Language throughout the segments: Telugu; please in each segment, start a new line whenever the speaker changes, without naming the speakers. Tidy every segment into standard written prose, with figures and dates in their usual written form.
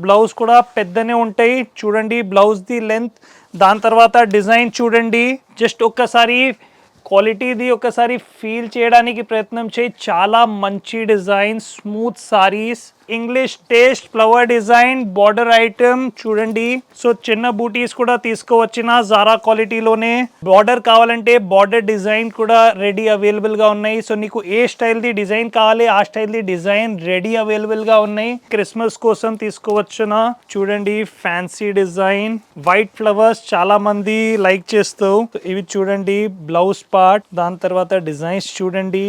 బ్లౌజ్ కూడా పెద్దనే ఉంటాయి చూడండి బ్లౌజ్ ది లెంత్ దాని తర్వాత డిజైన్ చూడండి జస్ట్ ఒక్కసారి క్వాలిటీది ఒకసారి ఫీల్ చేయడానికి ప్రయత్నం చేయి చాలా మంచి design smooth saris English taste flower design border item చూడండి సో చిన్న బూటీస్ కూడా తీసుకోవచ్చిన జారా క్వాలిటీలోనే బార్డర్ కావాలంటే బార్డర్ డిజైన్ కూడా రెడీ అవైలబుల్ గా ఉన్నాయి సో నీకు ఏ స్టైల్ ది డిజైన్ కావాలి ఆ style the design ready available గా ఉన్నాయి క్రిస్మస్ కోసం తీసుకోవచ్చున చూడండి ఫ్యాన్సీ డిజైన్ వైట్ ఫ్లవర్స్ చాలా మంది లైక్ చేస్తావు ఇవి చూడండి బ్లౌజ్ పార్ట్ దాని తర్వాత డిజైన్స్ చూడండి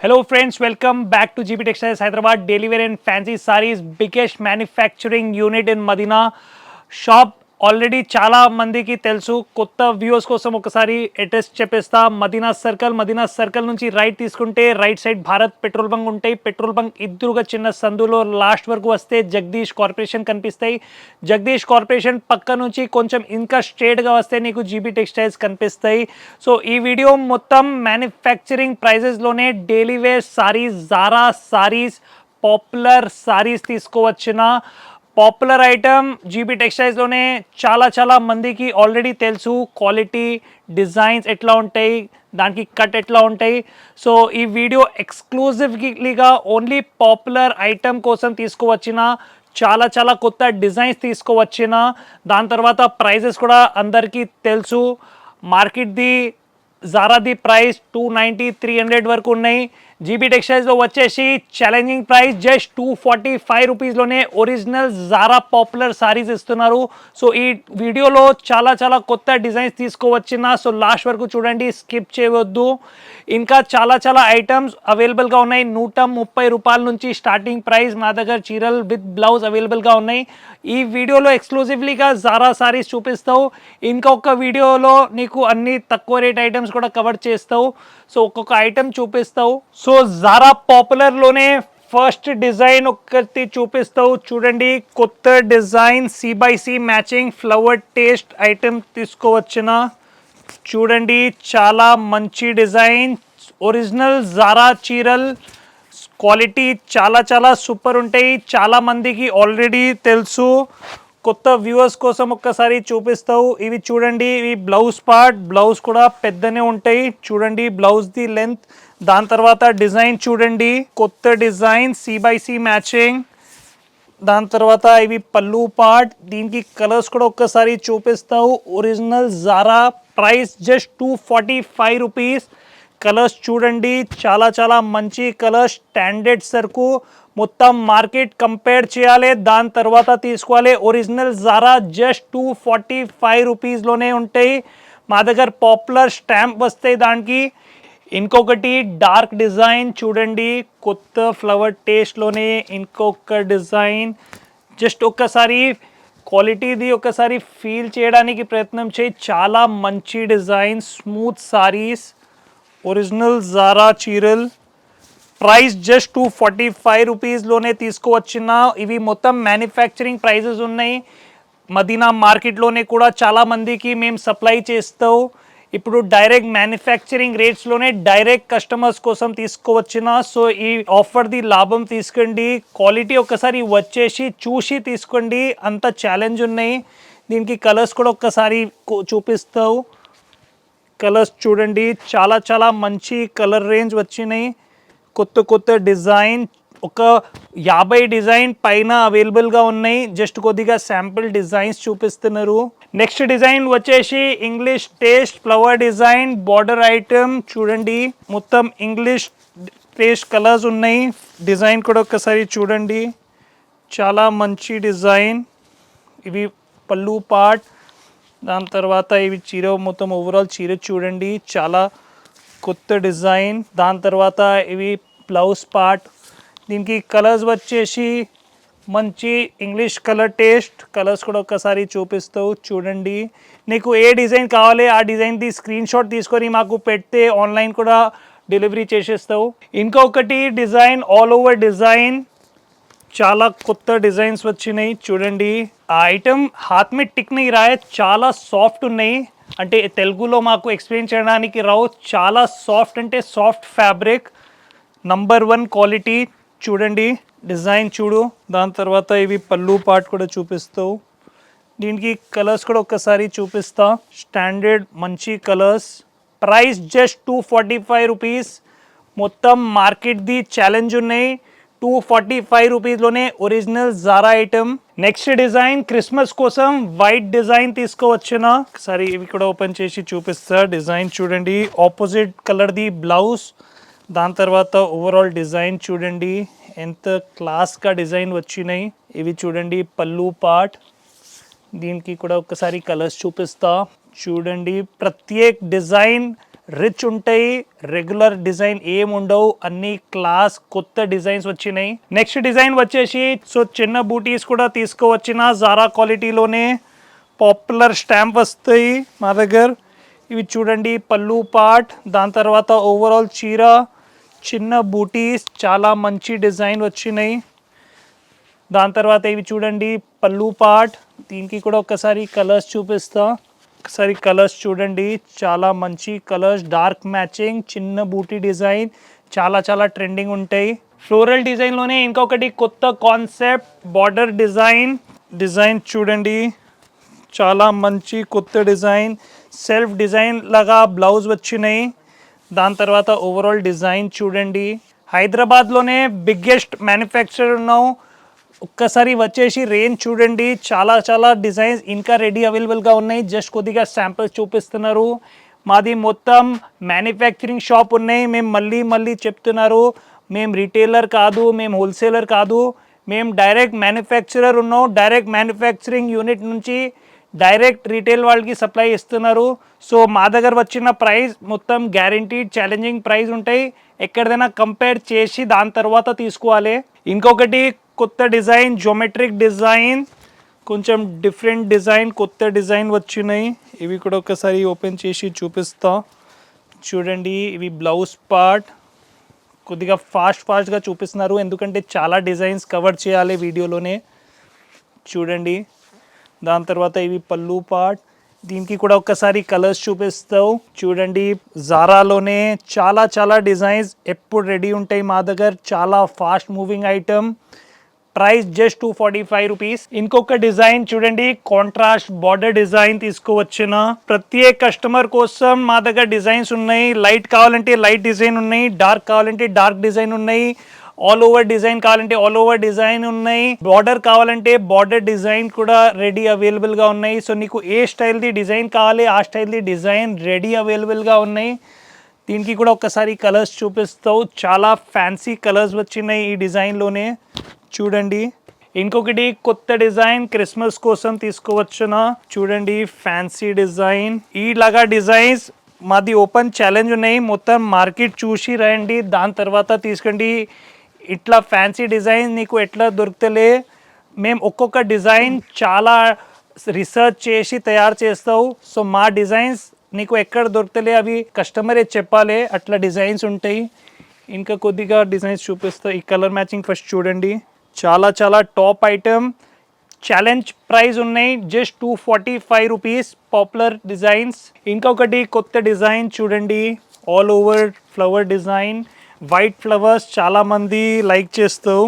Hello friends, welcome back to GP Textiles Hyderabad daily wear and fancy sarees biggest manufacturing unit in Madina shop already చాలా మందికి తెలుసు కొత్త వ్యూవర్స్ కోసం ఒకసారి అడ్రస్ చెప్పేస్తా మదీనా సర్కిల్ నుంచి రైట్ తీసుకుంటే right side Bharat petrol bunk ఉంటాయి పెట్రోల్ బంక్ ఎదురుగా చిన్న సందులో లాస్ట్ వరకు వస్తే జగదీష్ కార్పొరేషన్ కనిపిస్తాయి జగదీష్ కార్పొరేషన్ పక్క నుంచి కొంచెం ఇంకా స్ట్రేట్గా వస్తే నీకు జీబీ టెక్స్టైల్స్ కనిపిస్తాయి సో ఈ వీడియో మొత్తం మ్యానుఫ్యాక్చరింగ్ ప్రైజెస్లోనే daily wear saris Zara saris popular saris తీసుకోవచ్చిన పాపులర్ ఐటమ్ జీబీ టెక్స్టైల్స్లోనే చాలా మందికి ఆల్రెడీ తెలుసు క్వాలిటీ డిజైన్స్ ఎట్లా ఉంటాయి దానికి కట్ ఎట్లా ఉంటాయి సో ఈ వీడియో ఎక్స్క్లూజివ్లీగా ఓన్లీ పాపులర్ ఐటమ్ కోసం తీసుకువచ్చిన చాలా కొత్త డిజైన్స్ తీసుకువచ్చిన దాని తర్వాత ప్రైజెస్ కూడా అందరికీ తెలుసు మార్కెట్ది జారాది ప్రైస్ 290 300 వరకు ఉన్నాయి జీబీ టెక్స్టైల్స్లో వచ్చేసి ఛాలెంజింగ్ ప్రైస్ జస్ట్ 245 రూపీస్లోనే ఒరిజినల్ జారా పాపులర్ సారీస్ ఇస్తున్నారు సో ఈ వీడియోలో చాలా కొత్త డిజైన్స్ తీసుకోవచ్చిన సో లాస్ట్ వరకు చూడండి స్కిప్ చేయవద్దు ఇంకా చాలా ఐటమ్స్ అవైలబుల్గా ఉన్నాయి 130 రూపాయల నుంచి స్టార్టింగ్ ప్రైస్ మా దగ్గర చీరలు విత్ బ్లౌజ్ అవైలబుల్గా ఉన్నాయి ఈ వీడియోలో ఎక్స్క్లూజివ్లీగా జారా సారీస్ చూపిస్తావు ఇంకొక వీడియోలో నీకు అన్ని తక్కువ రేట్ ఐటమ్స్ కూడా కవర్ చేస్తావు సో ఒక్కొక్క ఐటమ్ చూపిస్తావు సో జారా పాపులర్లోనే ఫస్ట్ డిజైన్ ఒకటి చూపిస్తావు చూడండి కొత్త design C/C matching flower taste item తీసుకోవచ్చిన చూడండి చాలా మంచి డిజైన్ ఒరిజినల్ జారా చీరల్ క్వాలిటీ చాలా సూపర్ ఉంటాయి చాలా మందికి ఆల్రెడీ తెలుసు కొత్త వ్యూవర్స్ కోసం ఒక్కసారి చూపిస్తావు ఇవి చూడండి ఇవి బ్లౌజ్ పార్ట్ బ్లౌజ్ కూడా పెద్దనే ఉంటాయి చూడండి బ్లౌజ్ ది లెంత్ దాని తర్వాత డిజైన్ చూడండి కొత్త డిజైన్ C/C మ్యాచింగ్ దాని తర్వాత ఇవి పల్లు పార్ట్ దీనికి కలర్స్ కూడా ఒక్కసారి చూపిస్తావు original Zara price just 245 rupees colours చూడండి చాలా మంచి కలర్స్ స్టాండర్డ్ సరుకు మొత్తం మార్కెట్ కంపేర్ చేయాలి దాని తర్వాత తీసుకోవాలి ఒరిజినల్ జారా జస్ట్ 245 రూపీస్లోనే ఉంటాయి మా దగ్గర పాపులర్ స్టాంప్ వస్తాయి దానికి ఇంకొకటి డార్క్ డిజైన్ చూడండి కొత్త ఫ్లవర్ టేస్ట్లోనే ఇంకొక డిజైన్ జస్ట్ ఒక్కసారి క్వాలిటీది ఒకసారి ఫీల్ చేయడానికి ప్రయత్నం చేయి చాలా మంచి design smooth saris original Zara చీరల్ ప్రైస్ జస్ట్ 245 రూపీస్లోనే తీసుకువచ్చిన ఇవి మొత్తం మ్యానుఫ్యాక్చరింగ్ ప్రైజెస్ ఉన్నాయి మదీనా మార్కెట్లోనే కూడా చాలా మందికి మేము సప్లై చేస్తావు ఇప్పుడు డైరెక్ట్ మ్యానుఫ్యాక్చరింగ్ రేట్స్లోనే డైరెక్ట్ కస్టమర్స్ కోసం తీసుకోవచ్చిన సో ఈ ఆఫర్ది లాభం తీసుకోండి క్వాలిటీ ఒకసారి వచ్చేసి చూసి తీసుకోండి అంత ఛాలెంజ్ ఉన్నాయి దీనికి కలర్స్ కూడా ఒక్కసారి చూపిస్తావు కలర్స్ చూడండి చాలా మంచి కలర్ రేంజ్ వచ్చినాయి కొత్త డిజైన్ ఒక 50 డిజైన్ పైన అవైలబుల్గా ఉన్నాయి జస్ట్ కొద్దిగా శాంపిల్ డిజైన్స్ చూపిస్తున్నారు నెక్స్ట్ డిజైన్ వచ్చేసి English taste flower design border item చూడండి మొత్తం ఇంగ్లీష్ టేస్ట్ కలర్స్ ఉన్నాయి డిజైన్ కూడా ఒకసారి చూడండి చాలా మంచి డిజైన్ ఇవి పల్లు పార్ట్ దాని తర్వాత ఇవి చీర మొత్తం ఓవరాల్ చీర చూడండి చాలా కొత్త డిజైన్ దాని తర్వాత ఇవి బ్లౌజ్ పార్ట్ దీనికి కలర్స్ వచ్చేసి మంచి ఇంగ్లీష్ కలర్ టేస్ట్ కలర్స్ కూడా ఒకసారి చూపిస్తావు చూడండి నీకు ఏ డిజైన్ కావాలి ఆ డిజైన్ది స్క్రీన్ షాట్ తీసుకొని మాకు పెడితే ఆన్లైన్ కూడా డెలివరీ చేసేస్తావు ఇంకొకటి డిజైన్ ఆల్ ఓవర్ డిజైన్ చాలా కొత్త డిజైన్స్ వచ్చినాయి చూడండి. ఆ ఐటమ్ హాత్ में टिक नहीं रहा है, చాలా సాఫ్ట్ ఉన్నాయి. అంటే తెలుగులో మాకు ఎక్స్ప్లెయిన్ చేయడానికి రావు. చాలా సాఫ్ట్ అంటే సాఫ్ట్ ఫ్యాబ్రిక్, నంబర్ 1 క్వాలిటీ. చూడండి డిజైన్ చూడు. దాని తర్వాత ఇవి పళ్ళు పార్ట్ కూడా చూపిస్తావు. దీనికి కలర్స్ కూడా ఒక్కసారి చూపిస్తా. స్టాండర్డ్ మంచి కలర్స్. Price just 245 rupees. మొత్తం మార్కెట్ది ఛాలెంజ్ ఉన్నాయి. 245 రూపీస్లోనే original Zara item. Next design Christmas కోసం వైట్ డిజైన్ తీసుకోవచ్చిన. సరే ఇవి కూడా ఓపెన్ చేసి చూపిస్తా. డిజైన్ చూడండి, ఆపోజిట్ కలర్ది బ్లౌజ్. దాని తర్వాత ఓవరాల్ డిజైన్ చూడండి ఎంత క్లాస్గా డిజైన్ వచ్చినాయి. ఇవి చూడండి పళ్ళు పార్ట్. దీనికి కూడా ఒకసారి కలర్స్ చూపిస్తా. చూడండి ప్రత్యేక డిజైన్ రిచ్ ఉంటాయి, రెగ్యులర్ డిజైన్ ఏం ఉండవు, అన్ని క్లాస్ కొత్త డిజైన్స్ వచ్చినాయి. నెక్స్ట్ డిజైన్ వచ్చేసి సో చిన్న బూటీస్ కూడా తీసుకోవచ్చిన జారా క్వాలిటీలోనే. పాపులర్ స్టాంప్ వస్తాయి మా దగ్గర. ఇవి చూడండి పళ్ళు పార్ట్. దాని తర్వాత ఓవరాల్ చీర, చిన్న బూటీస్, చాలా మంచి డిజైన్ వచ్చినాయి. దాని తర్వాత ఇవి చూడండి పళ్ళు పార్ట్. దీనికి కూడా ఒకసారి కలర్స్ చూపిస్తా. ఒకసారి కలర్స్ చూడండి, చాలా మంచి కలర్స్, డార్క్ మ్యాచింగ్, చిన్న బూటీ డిజైన్, చాలా చాలా ట్రెండింగ్ ఉంటాయి. ఫ్లోరల్ డిజైన్లోనే ఇంకొకటి కొత్త కాన్సెప్ట్ బార్డర్ డిజైన్. డిజైన్ చూడండి చాలా మంచి కొత్త డిజైన్, సెల్ఫ్ డిజైన్ లాగా బ్లౌజ్ వచ్చినాయి. దాని తర్వాత ఓవరాల్ డిజైన్ చూడండి. హైదరాబాద్లోనే బిగ్గెస్ట్ మ్యానుఫ్యాక్చరర్ ఉన్నాం. ఒక్కసారి వచ్చేసి రేంజ్ చూడండి, చాలా చాలా డిజైన్స్ ఇంకా రెడీ అవైలబుల్గా ఉన్నాయి. జస్ట్ కొద్దిగా శాంపిల్స్ చూపిస్తున్నారు. మాది మొత్తం మ్యానుఫ్యాక్చరింగ్ షాప్ ఉన్నాయి. మేము మళ్ళీ చెప్తున్నారు, మేము రిటైలర్ కాదు, మేము హోల్సేలర్ కాదు, మేము డైరెక్ట్ మ్యానుఫ్యాక్చరర్ ఉన్నాం. డైరెక్ట్ మ్యానుఫ్యాక్చరింగ్ యూనిట్ నుంచి డైరెక్ట్ రిటైల్ వాళ్ళకి సప్లై ఇస్తున్నారు. సో మా దగ్గర వచ్చిన ప్రైస్ మొత్తం గ్యారంటీడ్ ఛాలెంజింగ్ ప్రైస్ ఉంటాయి. ఎక్కడైనా కంపేర్ చేసి దాని తర్వాత తీసుకోవాలి. ఇంకొకటి కొత్త డిజైన్, జియోమెట్రిక్ డిజైన్, కొంచెం డిఫరెంట్ డిజైన్, కొత్త డిజైన్ వచ్చినాయి. ఇవి కూడా ఒకసారి ఓపెన్ చేసి చూపిస్తా. చూడండి ఇవి బ్లౌజ్ పార్ట్. కొద్దిగా ఫాస్ట్గా చూపిస్తున్నారు ఎందుకంటే చాలా డిజైన్స్ కవర్ చేయాలి వీడియోలోనే. చూడండి దాని తర్వాత ఇవి పళ్ళు పార్ట్. దీనికి కూడా ఒక్కసారి కలర్స్ చూపిస్తావు. చూడండి జారాలోనే చాలా చాలా డిజైన్స్ ఎప్పుడు రెడీ ఉంటాయి మా దగ్గర. చాలా fast moving item. Price just 245 rupees. ఇంకొక డిజైన్ చూడండి, కాంట్రాస్ట్ బార్డర్ డిజైన్ తీసుకోవచ్చిన. ప్రత్యేక కస్టమర్ కోసం మా దగ్గర డిజైన్స్ ఉన్నాయి. లైట్ కావాలంటే లైట్ డిజైన్ ఉన్నాయి, డార్క్ కావాలంటే డార్క్ డిజైన్ ఉన్నాయి, ఆల్ ఓవర్ డిజైన్ కావాలంటే ఆల్ ఓవర్ డిజైన్ ఉన్నాయి, బార్డర్ కావాలంటే బార్డర్ డిజైన్ కూడా రెడీ అవైలబుల్గా ఉన్నాయి. సో నీకు ఏ స్టైల్ది డిజైన్ కావాలి ఆ స్టైల్ది డిజైన్ రెడీ అవైలబుల్గా ఉన్నాయి. దీనికి కూడా ఒకసారి కలర్స్ చూపిస్తావు. చాలా ఫ్యాన్సీ కలర్స్ వచ్చినాయి ఈ డిజైన్లోనే. చూడండి ఇంకొకటి కొత్త డిజైన్ క్రిస్మస్ కోసం తీసుకోవచ్చున. చూడండి ఫ్యాన్సీ డిజైన్. ఈలాగా డిజైన్స్ మాది ఓపెన్ ఛాలెంజ్ ఉన్నాయి. మొత్తం మార్కెట్ చూసి రండి, దాని తర్వాత తీసుకోండి. ఇట్లా ఫ్యాన్సీ డిజైన్ నీకు ఎట్లా దొరుకుతలే. మేము ఒక్కొక్క డిజైన్ చాలా రీసెర్చ్ చేసి తయారు చేస్తావు. సో మా డిజైన్స్ నీకు ఎక్కడ దొరుకుతలే, అవి కస్టమరే చెప్పాలి. అట్లా డిజైన్స్ ఉంటాయి. ఇంకా కొద్దిగా డిజైన్స్ చూపిస్తా. ఈ కలర్ మ్యాచింగ్ ఫస్ట్ చూడండి, చాలా చాలా టాప్ ఐటమ్. ఛాలెంజ్ ప్రైస్ ఉన్నాయి జస్ట్ 245 రూపీస్. Popular designs. ఇంకొకటి కొత్త డిజైన్ చూడండి, all over flower design, white flowers చాలామంది లైక్ చేస్తావు.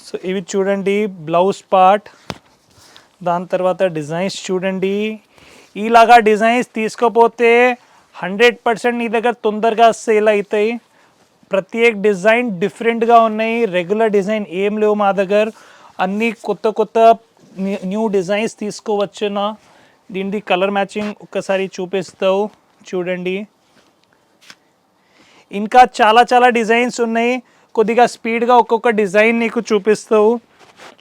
సో ఇవి చూడండి బ్లౌజ్ పార్ట్. దాని తర్వాత డిజైన్స్ చూడండి. ఇలాగా డిజైన్స్ తీసుకోపోతే 100% నీ దగ్గర తొందరగా సేల్ అవుతాయి. ప్రత్యేక డిజైన్ డిఫరెంట్గా ఉన్నాయి. రెగ్యులర్ డిజైన్ ఏం లేవు మా దగ్గర. అన్నీ కొత్త న్యూ డిజైన్స్ తీసుకోవచ్చునా. దీనిది కలర్ మ్యాచింగ్ ఒక్కసారి చూపిస్తావు. చూడండి ఇంకా చాలా చాలా డిజైన్స్ ఉన్నాయి. కొద్దిగా స్పీడ్గా ఒక్కొక్క డిజైన్ నీకు చూపిస్తావు.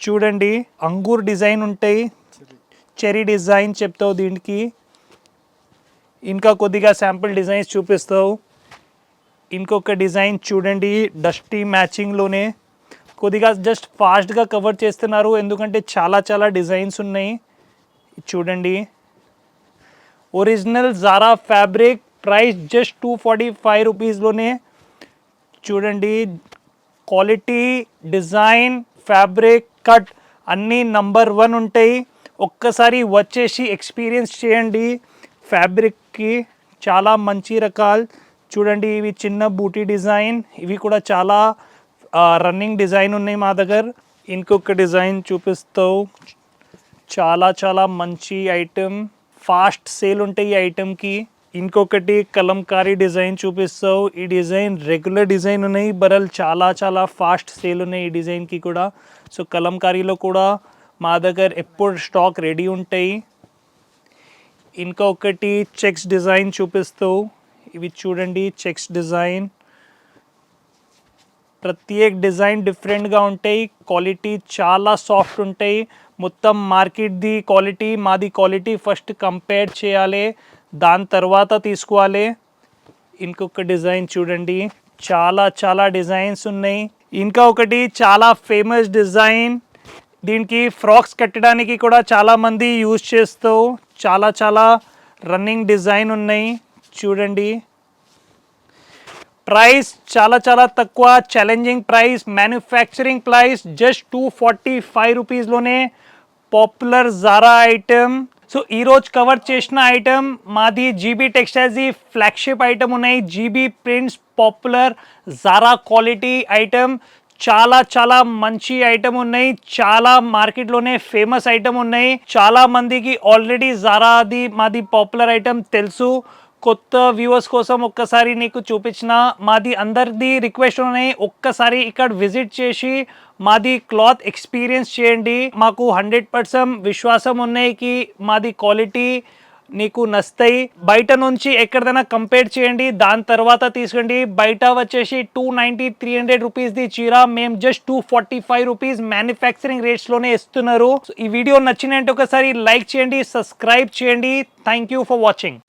చూడండి అంగూర్ డిజైన్ ఉంటాయి, చెరీ డిజైన్ చెప్తావు దీనికి. ఇంకా కొద్దిగా శాంపుల్ డిజైన్స్ చూపిస్తావు. ఇంకొక డిజైన్ చూడండి డస్టీ మ్యాచింగ్లోనే. కొద్దిగా జస్ట్ ఫాస్ట్గా కవర్ చేస్తున్నారు ఎందుకంటే చాలా చాలా డిజైన్స్ ఉన్నాయి. చూడండి original Zara fabric. Price just 245 రూపీస్లోనే. చూడండి క్వాలిటీ, డిజైన్, ఫ్యాబ్రిక్ కట్ అన్నీ నంబర్ 1 ఉంటాయి. ఒక్కసారి వచ్చేసి ఎక్స్పీరియన్స్ చేయండి. ఫ్యాబ్రిక్కి చాలా మంచి రకాలు చూడండి. ఇవి చిన్న బూటీ డిజైన్, ఇవి కూడా చాలా రన్నింగ్ డిజైన్ ఉన్నాయి మా దగ్గర. ఇంకొక డిజైన్ చూపిస్తావు, చాలా చాలా మంచి ఐటెం, ఫాస్ట్ సేల్ ఉంటాయి ఈ ఐటెంకి. ఇంకొకటి కలంకారీ డిజైన్ చూపిస్తావు. ఈ డిజైన్ రెగ్యులర్ డిజైన్ ఉన్నాయి, బరల్ చాలా చాలా ఫాస్ట్ సేల్ ఉన్నాయి ఈ డిజైన్కి కూడా. సో కలంకారీలో కూడా మా దగ్గర ఎప్పుడు స్టాక్ రెడీ ఉంటాయి. ఇంకొకటి చెక్స్ డిజైన్ చూపిస్తావు. ఇవి చూడండి చెక్స్ డిజైన్, ప్రత్యేక డిజైన్ డిఫరెంట్గా ఉంటాయి. క్వాలిటీ చాలా సాఫ్ట్ ఉంటాయి. మొత్తం మార్కెట్ది క్వాలిటీ మాది క్వాలిటీ ఫస్ట్ కంపేర్ చేయాలి, దాని తర్వాత తీసుకోవాలి. ఇంకొక డిజైన్ చూడండి, చాలా చాలా డిజైన్స్ ఉన్నాయి. ఇంకా ఒకటి చాలా ఫేమస్ డిజైన్, దీనికి ఫ్రాక్స్ కట్టడానికి కూడా చాలామంది యూజ్ చేస్తూ చాలా చాలా రన్నింగ్ డిజైన్ ఉన్నాయి చూడండి. ప్రైస్ చాలా చాలా తక్కువ, challenging price, manufacturing price just 245 రూపీస్లోనే పాపులర్ జారా ఐటమ్. సో ఈరోజు కవర్ చేసిన ఐటమ్ మాది జీబీ టెక్స్టైల్స్ ఫ్లాగ్షిప్ ఐటమ్ ఉన్నాయి. GB prints popular Zara quality item, చాలా చాలా మంచి ఐటమ్ ఉన్నాయి. చాలా మార్కెట్లోనే ఫేమస్ ఐటమ్ ఉన్నాయి. చాలా మందికి ఆల్రెడీ జారాది మాది పాపులర్ ఐటమ్ తెలుసు. కొత్త వ్యూవర్స్ కోసం ఒక్కసారి నీకు చూపించిన, మాది అందరిది రిక్వెస్ట్ ఉన్నాయి, ఒక్కసారి ఇక్కడ విజిట్ చేసి మాది క్లాత్ ఎక్స్పీరియన్స్ చేయండి. మాకు 100% విశ్వాసం ఉన్నాయి కి మాది క్వాలిటీ నీకు నస్తాయి. బయట నుంచి ఎక్కడైనా కంపేర్ చేయండి, దాని తర్వాత తీసుకోండి. బయట వచ్చేసి 290-300 రూపీస్ది చీర మేము జస్ట్ 245 రూపీస్ మ్యానుఫ్యాక్చరింగ్ రేట్స్లోనే ఇస్తున్నారు. ఈ వీడియో నచ్చినట్టు ఒకసారి లైక్ చేయండి, సబ్స్క్రైబ్ చేయండి. Thank you for watching.